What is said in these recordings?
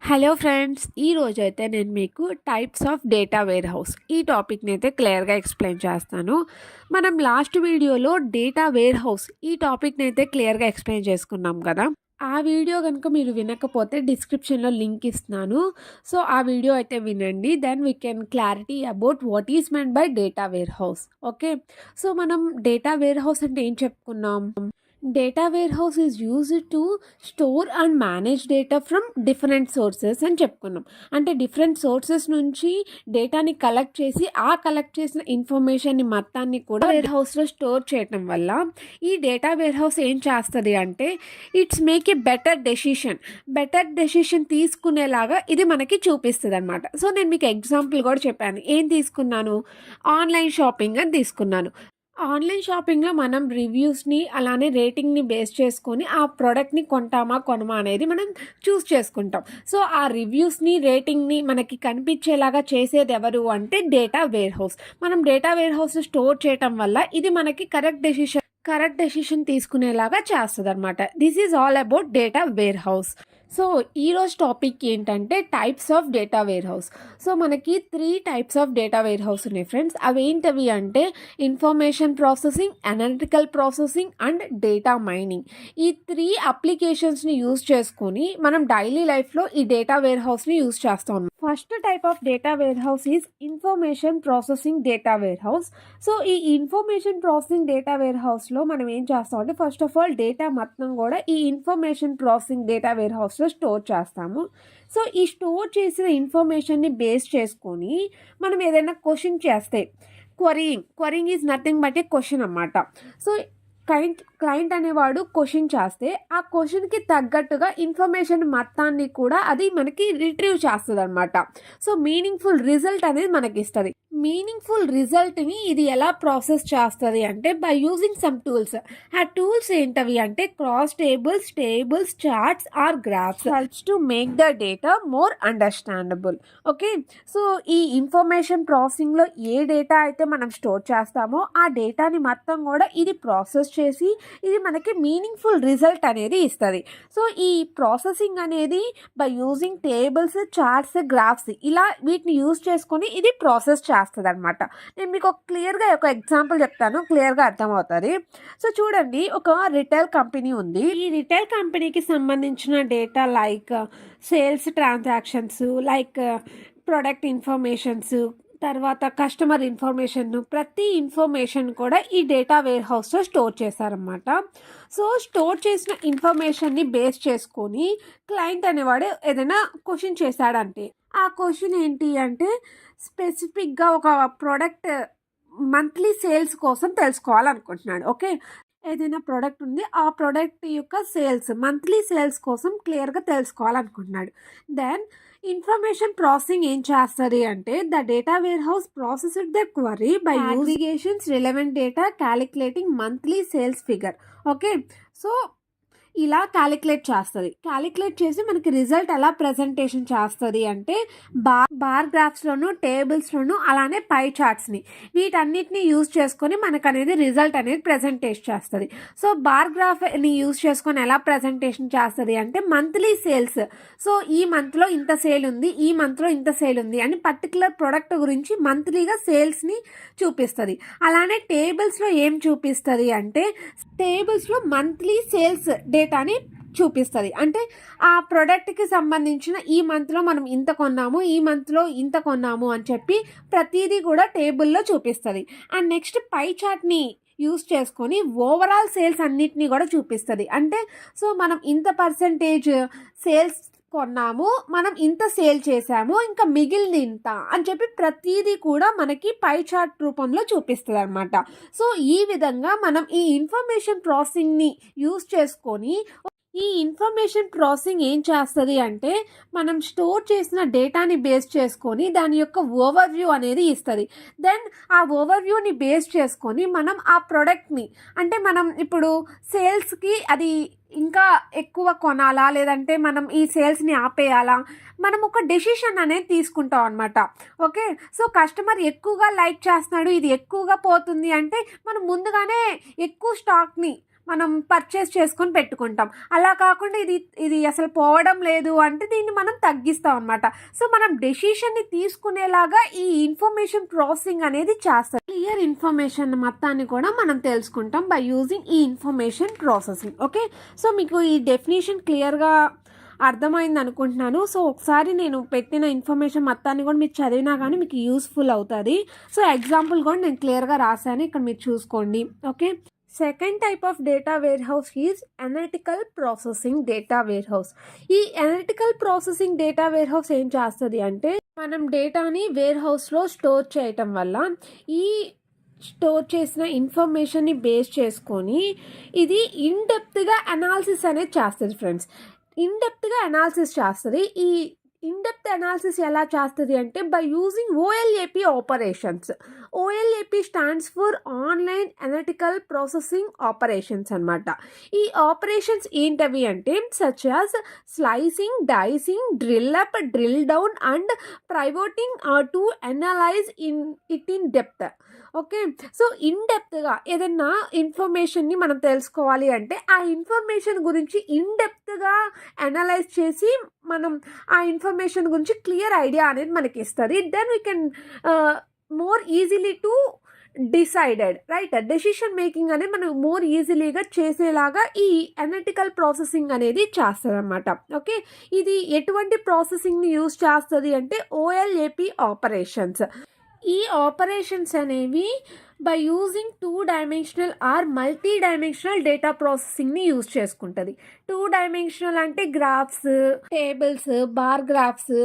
Hello friends, ఈరోజైతే నేను మీకు types of data warehouse ఈ టాపిక్ని అయితే క్లియర్గా ఎక్స్ప్లెయిన్ చేస్తాను. మనం లాస్ట్ వీడియోలో డేటా వేర్ హౌస్ ఈ టాపిక్ని అయితే క్లియర్గా ఎక్స్ప్లెయిన్ చేసుకున్నాం కదా. ఆ వీడియో కనుక మీరు వినకపోతే డిస్క్రిప్షన్లో లింక్ ఇస్తున్నాను. సో ఆ వీడియో అయితే వినండి. Then we can clarity about what is meant by data warehouse. Okay, so మనం డేటా వేర్ హౌస్ అంటే ఏం చెప్పుకున్నాం? Data warehouse is used to store and manage data from different sources అని చెప్పుకున్నాం. అంటే different sources నుంచి డేటాని collect చేసి ఆ కలెక్ట్ చేసిన ఇన్ఫర్మేషన్ని మొత్తాన్ని కూడా వేర్ హౌస్లో స్టోర్ చేయడం వల్ల ఈ డేటా వేర్ హౌస్ ఏం చేస్తుంది అంటే it's make a better decision తీసుకునేలాగా ఇది మనకి చూపిస్తుంది అనమాట. సో నేను మీకు ఎగ్జాంపుల్ కూడా చెప్పాను. ఏం తీసుకున్నాను? ఆన్లైన్ షాపింగ్ అని తీసుకున్నాను. ఆన్లైన్ షాపింగ్లో మనం రివ్యూస్ని అలానే రేటింగ్ని బేస్ చేసుకొని ఆ ప్రోడక్ట్ని కొంటామా కొనమా అనేది మనం చూస్ చేసుకుంటాం. సో ఆ రివ్యూస్ని రేటింగ్ని మనకి కనిపించేలాగా చేసేది ఎవరు అంటే డేటా వేర్ హౌస్. మనం డేటా వేర్ హౌస్ స్టోర్ చేయటం వల్ల ఇది మనకి కరెక్ట్ డెసిషన్ తీసుకునేలాగా చేస్తుంది అనమాట. This is all about data warehouse. So ఈరోజు టాపిక్ ఏంటంటే types of data warehouse. So మనకి 3 types of data warehouse ఉన్నాయి ఫ్రెండ్స్. అవి ఏంటవి అంటే information processing, analytical processing and data mining. ఈ 3 అప్లికేషన్స్ని యూజ్ చేసుకొని మనం డైలీ లైఫ్లో ఈ డేటా వేర్ హౌస్ని యూజ్ చేస్తాం. First type of data warehouse is information processing data warehouse. So ఈ ఇన్ఫర్మేషన్ ప్రాసెసింగ్ డేటా వేర్ హౌస్లో మనం ఏం చేస్తామంటే ఫస్ట్ ఆఫ్ ఆల్ డేటా మొత్తం కూడా ఈ ఇన్ఫర్మేషన్ ప్రాసెసింగ్ డేటా వేర్ హౌస్లో స్టోర్ చేస్తాము. సో ఈ స్టోర్ చేసిన ఇన్ఫర్మేషన్ని బేస్ చేసుకొని మనం ఏదైనా క్వశ్చన్ చేస్తే querying is nothing but a question అన్నమాట. సో క్లయింట్ అనేవాడు క్వశ్చన్ చేస్తే ఆ క్వశ్చన్కి తగ్గట్టుగా ఇన్ఫర్మేషన్ మొత్తాన్ని కూడా అది మనకి రిట్రీవ్ చేస్తుంది అనమాట. సో మీనింగ్ఫుల్ రిజల్ట్ అనేది మనకి ఇస్తుంది. మీనింగ్ఫుల్ రిజల్ట్ని ఇది ఎలా ప్రాసెస్ చేస్తుంది అంటే బై యూజింగ్ సమ్ టూల్స్. ఆ టూల్స్ ఏంటవి అంటే cross tables, charts or graphs helps to make the data more understandable. Okay, so ఈ ఇన్ఫర్మేషన్ ప్రాసెసింగ్లో ఏ డేటా అయితే మనం స్టోర్ చేస్తామో ఆ డేటాని మొత్తం కూడా ఇది ప్రాసెస్ చేసి ఇది మనకి మీనింగ్ఫుల్ రిజల్ట్ అనేది ఇస్తుంది. సో ఈ ప్రాసెసింగ్ అనేది by using tables, charts, graphs ఇలా వీటిని యూజ్ చేసుకొని ఇది ప్రాసెస్ చేస్తుంది అనమాట. నేను మీకు క్లియర్గా ఒక ఎగ్జాంపుల్ చెప్తాను, క్లియర్గా అర్థమవుతుంది. సో చూడండి, ఒక రిటైల్ కంపెనీ ఉంది. ఈ రిటైల్ కంపెనీకి సంబంధించిన data like sales transactions, like product informations, తర్వాత కస్టమర్ ఇన్ఫర్మేషన్, ప్రతి ఇన్ఫర్మేషన్ కూడా ఈ డేటా వేర్ హౌస్లో స్టోర్ చేశారన్నమాట. సో స్టోర్ చేసిన ఇన్ఫర్మేషన్ని బేస్ చేసుకొని క్లయింట్ అనేవాడు ఏదైనా క్వశ్చన్ చేశాడంటే ఆ క్వశ్చన్ ఏంటి అంటే స్పెసిఫిక్గా ఒక ప్రోడక్ట్ మంత్లీ సేల్స్ కోసం తెలుసుకోవాలనుకుంటున్నాడు. ఓకే, ఏదైనా ప్రోడక్ట్ ఉంది, ఆ ప్రోడక్ట్ యొక్క మంత్లీ సేల్స్ కోసం క్లియర్గా తెలుసుకోవాలనుకుంటున్నాడు. దెన్ ఇన్ఫర్మేషన్ ప్రాసెసింగ్ ఏం చేస్తుంది అంటే the data warehouse processed the query by aggregations relevant data calculating monthly sales figure. Okay, so ఇలా క్యాలిక్యులేట్ చేసి మనకి రిజల్ట్ ఎలా ప్రజెంటేషన్ చేస్తుంది అంటే బార్ గ్రాఫ్స్లోను, టేబుల్స్లోను, అలానే పై చార్ట్స్ని వీటన్నిటిని యూజ్ చేసుకొని మనకు అనేది రిజల్ట్ అనేది ప్రజెంటేషన్ చేస్తుంది. సో బార్ గ్రాఫ్ని యూజ్ చేసుకొని ఎలా ప్రజెంటేషన్ చేస్తుంది అంటే మంత్లీ సేల్స్. సో ఈ మంత్లో ఇంత సేల్ ఉంది, ఈ మంత్లో ఇంత సేల్ ఉంది అని పర్టికులర్ ప్రోడక్ట్ గురించి మంత్లీగా సేల్స్ని చూపిస్తుంది. అలానే టేబుల్స్లో ఏం చూపిస్తుంది అంటే టేబుల్స్లో మంత్లీ సేల్స్ డేటాని చూపిస్తుంది. అంటే ఆ ప్రోడక్ట్కి సంబంధించిన ఈ మంత్లో మనం ఇంత కొన్నాము, ఈ మంత్లో ఇంత కొన్నాము అని చెప్పి ప్రతిదీ కూడా టేబుల్లో చూపిస్తుంది. అండ్ నెక్స్ట్ పై చార్ట్ని యూస్ చేసుకొని ఓవరాల్ సేల్స్ అన్నిటినీ కూడా చూపిస్తుంది. అంటే సో మనం ఇంత పర్సెంటేజ్ సేల్స్ కొన్నాము, మనం ఇంత సేల్ చేసాము, ఇంకా మిగిలింది ఇంత అని చెప్పి ప్రతిదీ కూడా మనకి పై చార్ట్ రూపంలో చూపిస్తుంది అనమాట. సో ఈ విధంగా మనం ఈ ఇన్ఫర్మేషన్ ప్రాసెసింగ్ని యూజ్ చేసుకొని ఈ ఇన్ఫర్మేషన్ ప్రాసెసింగ్ ఏం చేస్తుంది అంటే మనం స్టోర్ చేసిన డేటాని బేస్ చేసుకొని దాని యొక్క ఓవర్వ్యూ అనేది ఇస్తుంది. దెన్ ఆ ఓవర్వ్యూని బేస్ చేసుకొని మనం ఆ ప్రోడక్ట్ని అంటే మనం ఇప్పుడు సేల్స్కి అది ఇంకా ఎక్కువ కొనాలా లేదంటే మనం ఈ సేల్స్ని ఆపేయాలా, మనం ఒక డెసిషన్ అనేది తీసుకుంటాం అనమాట. ఓకే, సో కస్టమర్ ఎక్కువగా లైక్ చేస్తున్నాడు, ఇది ఎక్కువగా పోతుంది అంటే మనం ముందుగానే ఎక్కువ స్టాక్ని మనం పర్చేస్ చేసుకొని పెట్టుకుంటాం. అలా కాకుండా ఇది అసలు పోవడం లేదు అంటే దీన్ని మనం తగ్గిస్తాం అనమాట. సో మనం డెసిషన్ని తీసుకునేలాగా ఈ ఇన్ఫర్మేషన్ ప్రాసెసింగ్ అనేది చేస్తారు. క్లియర్ ఇన్ఫర్మేషన్ మొత్తాన్ని కూడా మనం తెలుసుకుంటాం బై యూజింగ్ ఈ ఇన్ఫర్మేషన్ ప్రాసెసింగ్. ఓకే, సో మీకు ఈ డెఫినేషన్ క్లియర్గా అర్థమైంది అనుకుంటున్నాను. సో ఒకసారి నేను పెట్టిన ఇన్ఫర్మేషన్ మొత్తాన్ని కూడా మీరు చదివినా కానీ మీకు యూస్ఫుల్ అవుతుంది. సో ఎగ్జాంపుల్ కూడా నేను క్లియర్గా రాశాను, ఇక్కడ మీరు చూసుకోండి. Okay, second type of data warehouse is analytical processing data warehouse. ఈ analytical processing data warehouse ఏం చేస్తుంది అంటే మనం డేటాని వేర్ హౌస్లో స్టోర్ చేయటం వల్ల ఈ స్టోర్ చేసిన ఇన్ఫర్మేషన్ని బేస్ చేసుకొని ఇది ఇన్డెప్త్గా అనాలిసిస్ అనేది చేస్తుంది ఫ్రెండ్స్. ఇన్డెప్త్గా అనాలిసిస్ చేస్తుంది. ఈ ఇన్డెప్త్ అనాలిసిస్ ఎలా చేస్తుంది అంటే by using OLAP operations. OLAP stands for online analytical processing operations అనమాట. ఈ ఆపరేషన్స్ ఏంటవి అంటే such as slicing, dicing, drill up, drill down and pivoting to analyse in depth. Okay, so ఇన్డెప్త్గా ఏదైనా ఇన్ఫర్మేషన్ని మనం తెలుసుకోవాలి అంటే ఆ ఇన్ఫర్మేషన్ గురించి ఇన్డెప్త్గా అనలైజ్ చేసి మనం ఆ ఇన్ఫర్మేషన్ గురించి క్లియర్ ఐడియా అనేది మనకి ఇస్తుంది. Then we can more easily to decided right decision making అనేది మనం మోర్ ఈజీలీగా చేసేలాగా ఈ అనలిటికల్ ప్రాసెసింగ్ అనేది చేస్తుంది అనమాట. ఓకే, ఇది ఎటువంటి ప్రాసెసింగ్ని యూజ్ చేస్తుంది అంటే ఓఎల్ఏపి ఆపరేషన్స్. ఈ ఆపరేషన్స్ అనేవి by using two dimensional or multi dimensional data ప్రాసెసింగ్ని యూజ్ చేసుకుంటుంది. 2-డైమెన్షనల్ అంటే గ్రాఫ్స్, టేబుల్స్, బార్ గ్రాఫ్స్,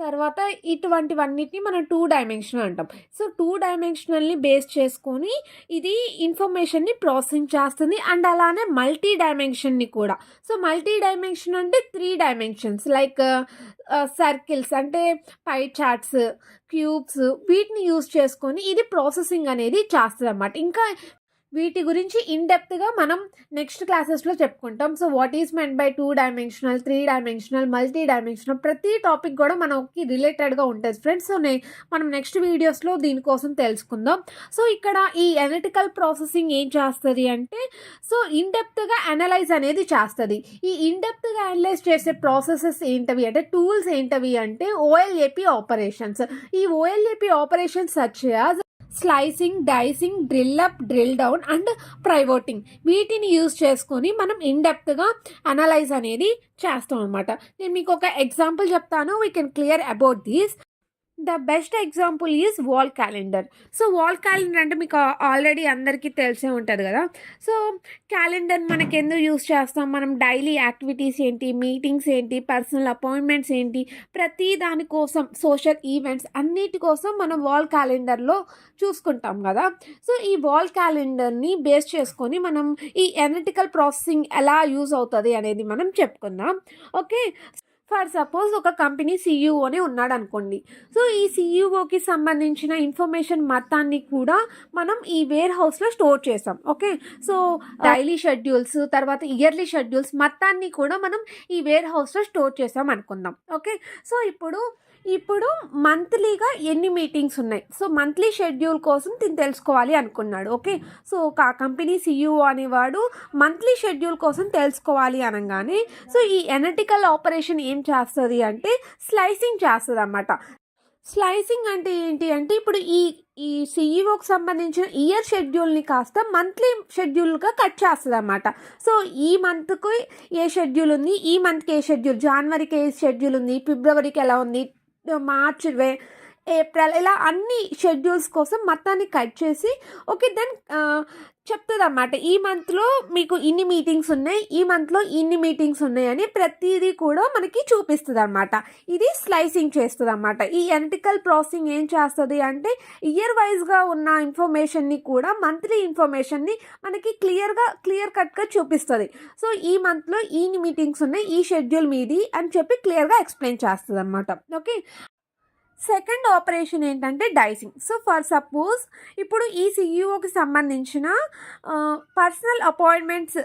తర్వాత ఇటువంటివన్నిటిని మనం 2-డైమెన్షనల్ అంటాం. సో 2-డైమెన్షనల్ని బేస్ చేసుకొని ఇది ఇన్ఫర్మేషన్ని ప్రాసెసింగ్ చేస్తుంది. అండ్ అలానే మల్టీ డైమెన్షన్ని కూడా. సో మల్టీ డైమెన్షన్ అంటే 3 డైమెన్షన్స్ లైక్ సర్కిల్స్ అంటే పై చార్ట్స్, క్యూబ్స్, వీటిని యూజ్ చేసుకొని ఇది ప్రాసెసింగ్ అనేది చేస్తుంది అన్నమాట. ఇంకా వీటి గురించి ఇన్డెప్త్గా మనం నెక్స్ట్ క్లాసెస్లో చెప్పుకుంటాం. So what is meant by two dimensional, three dimensional, multi dimensional, ప్రతి టాపిక్ కూడా మనకి రిలేటెడ్గా ఉంటుంది ఫ్రెండ్స్. సో మనం నెక్స్ట్ వీడియోస్లో దీనికోసం తెలుసుకుందాం. సో ఇక్కడ ఈ అనలిటికల్ ప్రాసెసింగ్ ఏం చేస్తుంది అంటే సో ఇన్డెప్త్గా అనలైజ్ అనేది చేస్తుంది. ఈ ఇన్డెప్త్గా అనలైజ్ చేసే ప్రాసెసెస్ ఏంటవి అంటే టూల్స్ ఏంటవి అంటే ఓఎల్ఏపి ఆపరేషన్స్. ఈ OLAP operations such as slicing, dicing, drill up, drill down and pivoting, వీటిని యూజ్ చేసుకొని మనం ఇన్డెప్త్గా అనలైజ్ అనేది చేస్తాం అనమాట. నేను మీకు ఒక ఎగ్జాంపుల్ చెప్తాను, we can clear about these. The best example is wall calendar. So wall calendar అంటే మీకు ఆల్రెడీ అందరికీ తెలిసే ఉంటుంది కదా. సో క్యాలెండర్ మనకి ఎందుకు యూస్ చేస్తాం, మనం డైలీ యాక్టివిటీస్ ఏంటి, మీటింగ్స్ ఏంటి, పర్సనల్ అపాయింట్మెంట్స్ ఏంటి, ప్రతి దానికోసం సోషల్ ఈవెంట్స్ అన్నిటి కోసం మనం వాల్ క్యాలెండర్లో చూసుకుంటాం కదా. సో ఈ వాల్ క్యాలెండర్ని బేస్ చేసుకొని మనం ఈ అనలిటికల్ ప్రాసెసింగ్ ఎలా యూజ్ అవుతుంది అనేది మనం చెప్పుకుందాం. ఓకే, ఫర్ సపోజ్ ఒక కంపెనీ సీఈఓనే ఉన్నాడు అనుకోండి. సో ఈ సీఈఓకి సంబంధించిన ఇన్ఫర్మేషన్ మొత్తాన్ని కూడా మనం ఈ వేర్ హౌస్లో స్టోర్ చేసాం. ఓకే, సో డైలీ షెడ్యూల్స్, తర్వాత ఇయర్లీ షెడ్యూల్స్ మొత్తాన్ని కూడా మనం ఈ వేర్ హౌస్లో స్టోర్ చేసాం అనుకుందాం. ఓకే, సో ఇప్పుడు మంత్లీగా ఎన్ని మీటింగ్స్ ఉన్నాయి, సో మంత్లీ షెడ్యూల్ కోసం తెలుసుకోవాలి అనుకున్నాడు. ఓకే, సో ఒక కంపెనీ సీఈఓ అనేవాడు మంత్లీ షెడ్యూల్ కోసం తెలుసుకోవాలి అనగానే సో ఈ అనలిటికల్ ఆపరేషన్ ఏం చేస్తుంది అంటే స్లైసింగ్ చేస్తుంది అన్నమాట. స్లైసింగ్ అంటే ఏంటి అంటే ఇప్పుడు ఈ సీఈఓకి సంబంధించిన ఇయర్ షెడ్యూల్ని కాస్త మంత్లీ షెడ్యూల్గా కట్ చేస్తుంది అన్నమాట. సో ఈ మంత్కి ఏ షెడ్యూల్ ఉంది, ఈ మంత్కి ఏ షెడ్యూల్, జనవరికి ఏ షెడ్యూల్ ఉంది, ఫిబ్రవరికి ఎలా ఉంది, మార్చ్, ఏప్రిల్, ఇలా అన్ని షెడ్యూల్స్ కోసం మొత్తాన్ని కట్ చేసి ఓకే దెన్ చెప్తుంది అన్నమాట. ఈ మంత్లో మీకు ఇన్ని మీటింగ్స్ ఉన్నాయి, ఈ మంత్లో ఇన్ని మీటింగ్స్ ఉన్నాయి అని ప్రతిదీ కూడా మనకి చూపిస్తుంది అన్నమాట. ఇది స్లైసింగ్ చేస్తుంది అన్నమాట. ఈ అనలిటికల్ ప్రాసెసింగ్ ఏం చేస్తుంది అంటే ఇయర్ వైజ్గా ఉన్న ఇన్ఫర్మేషన్ని కూడా మంత్లీ ఇన్ఫర్మేషన్ని మనకి క్లియర్ కట్గా చూపిస్తుంది. సో ఈ మంత్లో ఇన్ని మీటింగ్స్ ఉన్నాయి, ఈ షెడ్యూల్ మీది అని చెప్పి క్లియర్గా ఎక్స్ప్లెయిన్ చేస్తుంది అన్నమాట. ఓకే, సెకండ్ ఆపరేషన్ ఏంటంటే డైసింగ్. సో ఫర్ సపోజ్ ఇప్పుడు ఈ సీఈఓకి సంబంధించిన పర్సనల్ అపాయింట్మెంట్స్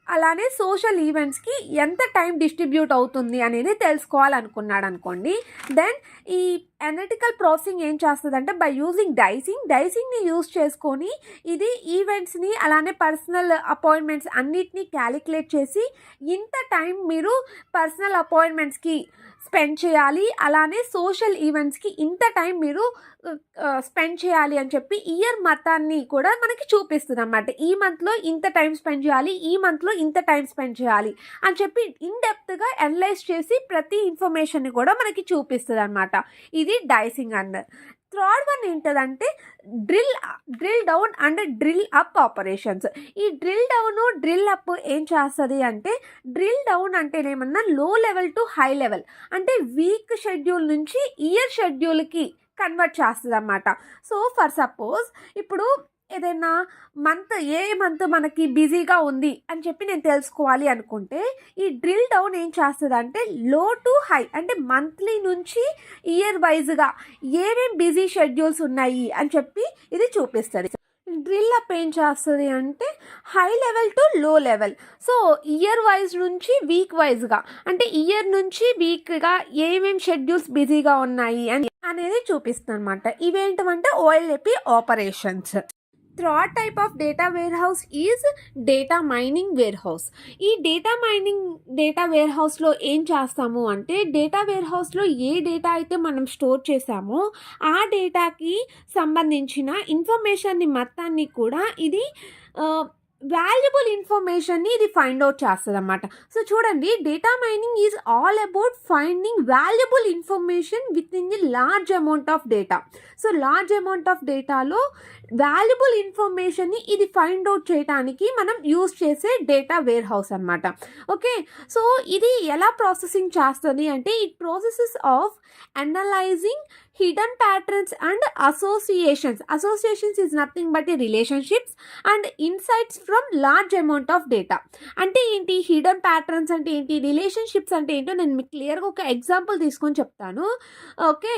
అలానే సోషల్ ఈవెంట్స్కి ఎంత టైం డిస్ట్రిబ్యూట్ అవుతుంది అనేది తెలుసుకోవాలనుకున్నాడు అనుకోండి. దెన్ ఈ అనలిటికల్ ప్రాసెసింగ్ ఏం చేస్తుందంటే బై యూజింగ్ డైసింగ్ని యూజ్ చేసుకొని ఇది ఈవెంట్స్ని అలానే పర్సనల్ అపాయింట్మెంట్స్ అన్నిటినీ క్యాలిక్యులేట్ చేసి ఇంత టైం మీరు పర్సనల్ అపాయింట్మెంట్స్కి స్పెండ్ చేయాలి, అలానే సోషల్ ఈవెంట్స్కి ఇంత టైం మీరు స్పెండ్ చేయాలి అని చెప్పి ఇయర్ మొత్తాన్ని కూడా మనకి చూపిస్తుంది అన్నమాట. ఈ మంత్లో ఇంత టైం స్పెండ్ చేయాలి, ఈ మంత్లో ఇంత టైం స్పెండ్ చేయాలి అని చెప్పి ఇన్డెప్త్గా అనలైజ్ చేసి ప్రతి ఇన్ఫర్మేషన్ని కూడా మనకి చూపిస్తుంది అనమాట. ఇది డైసింగ్ అన్నారు. థర్డ్ వన్ ఏంటంటే drill down and drill up operations. ఈ డ్రిల్ డౌన్ డ్రిల్ అప్ ఏం చేస్తుంది అంటే, డ్రిల్ డౌన్ అంటేనేమన్నా లో లెవెల్ టు హై లెవెల్, అంటే వీక్ షెడ్యూల్ నుంచి ఇయర్ షెడ్యూల్కి కన్వర్ట్ చేస్తుంది అన్నమాట. సో ఫర్ సపోజ్ ఇప్పుడు ఏదైనా ఏ మంత్ మనకి బిజీగా ఉంది అని చెప్పి నేను తెలుసుకోవాలి అనుకుంటే ఈ డ్రిల్ డౌన్ ఏం చేస్తుంది అంటే లో టు హై, అంటే మంత్లీ నుంచి ఇయర్ వైజ్గా ఏమేం బిజీ షెడ్యూల్స్ ఉన్నాయి అని చెప్పి ఇది చూపిస్తుంది. డ్రిల్ అప్ ఏం చేస్తుంది అంటే హై లెవెల్ టు లో లెవెల్, సో ఇయర్ వైజ్ నుంచి వీక్ వైజ్గా, అంటే ఇయర్ నుంచి వీక్గా ఏమేమి షెడ్యూల్స్ బిజీగా ఉన్నాయి అనేది చూపిస్తుంది అనమాట. ఇవేంటంటే OLAP operations. Third type of data warehouse is data mining warehouse. ఈ డేటా వేర్ హౌస్లో ఏం చేస్తాము అంటే, డేటా వేర్ హౌస్లో ఏ డేటా అయితే మనం స్టోర్ చేసామో ఆ డేటాకి సంబంధించిన ఇన్ఫర్మేషన్ని మొత్తాన్ని కూడా ఇది వాల్యుబుల్ ఇన్ఫర్మేషన్ని ఇది ఫైండ్ అవుట్ చేస్తుంది అన్నమాట. సో చూడండి, data mining is all about finding valuable information with in the large amount of data. So large amount of డేటాలో వాల్యుబుల్ ఇన్ఫర్మేషన్ని ఇది ఫైండ్ అవుట్ చేయడానికి మనం యూజ్ చేసే డేటా వేర్ హౌస్ అనమాట. ఓకే, సో ఇది ఎలా ప్రాసెసింగ్ చేస్తుంది అంటే, it processes of analysing hidden patterns and associations is nothing but relationships and insights from large amount of data. అంటే ఏంటి హిడెన్ ప్యాటర్న్స్ అంటే ఏంటి, రిలేషన్షిప్స్ అంటే ఏంటో నేను మీకు క్లియర్గా ఒక ఎగ్జాంపుల్ తీసుకొని చెప్తాను. ఓకే,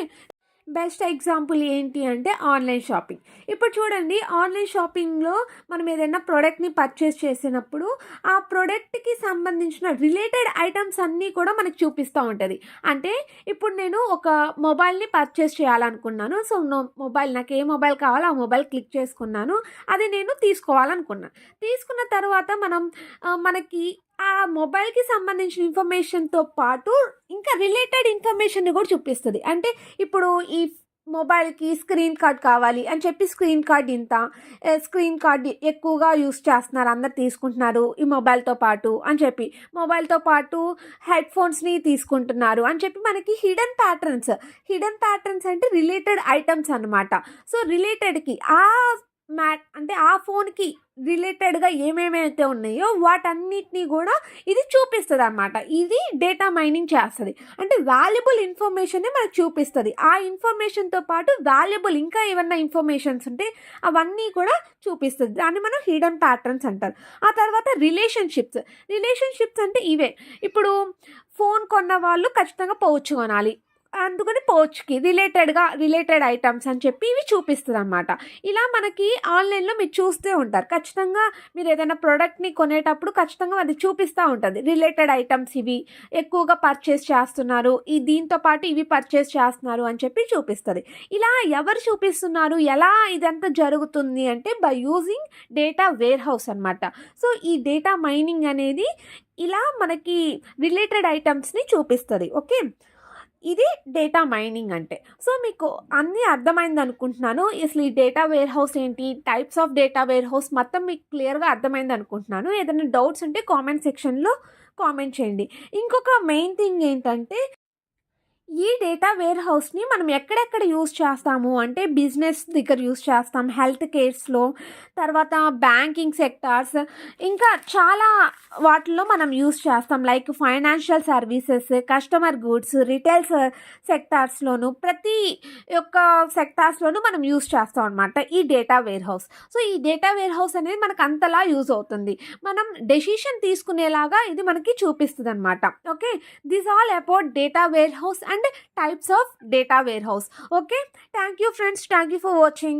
బెస్ట్ ఎగ్జాంపుల్ ఏంటి అంటే ఆన్లైన్ షాపింగ్. ఇప్పుడు చూడండి, ఆన్లైన్ షాపింగ్లో మనం ఏదైనా ప్రోడక్ట్ని పర్చేస్ చేసినప్పుడు ఆ ప్రోడక్ట్కి సంబంధించిన రిలేటెడ్ ఐటమ్స్ అన్నీ కూడా మనకు చూపిస్తూ ఉంటుంది. అంటే ఇప్పుడు నేను ఒక మొబైల్ని పర్చేస్ చేయాలనుకున్నాను. సో నాకు ఏ మొబైల్ కావాలో ఆ మొబైల్ క్లిక్ చేసుకున్నాను, అది నేను తీసుకోవాలనుకున్నాను. తీసుకున్న తర్వాత మనకి ఆ మొబైల్కి సంబంధించిన ఇన్ఫర్మేషన్తో పాటు ఇంకా రిలేటెడ్ ఇన్ఫర్మేషన్ని కూడా చూపిస్తుంది. అంటే ఇప్పుడు ఈ మొబైల్కి స్క్రీన్ కార్డ్ కావాలి అని చెప్పి స్క్రీన్ కార్డ్ ఎక్కువగా యూస్ చేస్తున్నారు, అందరు తీసుకుంటున్నారు ఈ మొబైల్తో పాటు అని చెప్పి, మొబైల్తో పాటు హెడ్ ఫోన్స్ని తీసుకుంటున్నారు అని చెప్పి మనకి హిడెన్ ప్యాటర్న్స్ అంటే రిలేటెడ్ ఐటమ్స్ అనమాట. సో రిలేటెడ్కి అంటే ఆ ఫోన్కి రిలేటెడ్గా ఏమేమైతే ఉన్నాయో వాటన్నిటినీ కూడా ఇది చూపిస్తుంది అన్నమాట. ఇది డేటా మైనింగ్ చేస్తుంది. అంటే వాల్యుబుల్ ఇన్ఫర్మేషన్ని మనకు చూపిస్తుంది. ఆ ఇన్ఫర్మేషన్తో పాటు వాల్యుబుల్ ఇంకా ఏమన్నా ఇన్ఫర్మేషన్స్ ఉంటే అవన్నీ కూడా చూపిస్తుంది. దాన్ని మనం హిడెన్ ప్యాటర్న్స్ అంటారు. ఆ తర్వాత రిలేషన్షిప్స్ అంటే ఇవే. ఇప్పుడు ఫోన్ కొన్న వాళ్ళు ఖచ్చితంగా పౌచ్ కొనాలి, అందుకని పౌచ్కి రిలేటెడ్ ఐటమ్స్ అని చెప్పి ఇవి చూపిస్తుంది అన్నమాట. ఇలా మనకి ఆన్లైన్లో మీరు చూస్తూ ఉంటారు, ఖచ్చితంగా మీరు ఏదైనా ప్రోడక్ట్ని కొనేటప్పుడు ఖచ్చితంగా అది చూపిస్తూ ఉంటుంది. రిలేటెడ్ ఐటమ్స్ ఇవి ఎక్కువగా పర్చేస్ చేస్తున్నారు, దీంతో పాటు ఇవి పర్చేస్ చేస్తున్నారు అని చెప్పి చూపిస్తుంది. ఇలా ఎవరు చూపిస్తున్నారు, ఎలా ఇదంతా జరుగుతుంది అంటే by using data warehouse అనమాట. సో ఈ డేటా మైనింగ్ అనేది ఇలా మనకి రిలేటెడ్ ఐటమ్స్ని చూపిస్తుంది. ఓకే, ఇది డేటా మైనింగ్ అంటే. సో మీకు అన్నీ అర్థమైంది అనుకుంటున్నాను. అసలు ఈ డేటా వేర్ హౌస్ ఏంటి, types of data warehouse మొత్తం మీకు క్లియర్గా అర్థమైంది అనుకుంటున్నాను. ఏదైనా డౌట్స్ ఉంటే కామెంట్ సెక్షన్లో కామెంట్ చేయండి. ఇంకొక మెయిన్ థింగ్ ఏంటంటే, ఈ డేటా వేర్ హౌస్ని మనం ఎక్కడెక్కడ యూజ్ చేస్తాము అంటే, బిజినెస్ దగ్గర యూజ్ చేస్తాం, హెల్త్ కేర్స్లో, తర్వాత బ్యాంకింగ్ సెక్టార్స్, ఇంకా చాలా వాటిల్లో మనం యూజ్ చేస్తాం. Like financial services, customer goods, retail సెక్టార్స్లోను, ప్రతి ఒక్క సెక్టార్స్లోనూ మనం యూజ్ చేస్తాం అనమాట ఈ డేటా వేర్ హౌస్. సో ఈ డేటా వేర్ హౌస్ అనేది మనకు అంతలా యూజ్ అవుతుంది, మనం డెసిషన్ తీసుకునేలాగా ఇది మనకి చూపిస్తుంది అనమాట. Okay, this all about data warehouse and types of data warehouse. Okay, thank you friends, thank you for watching.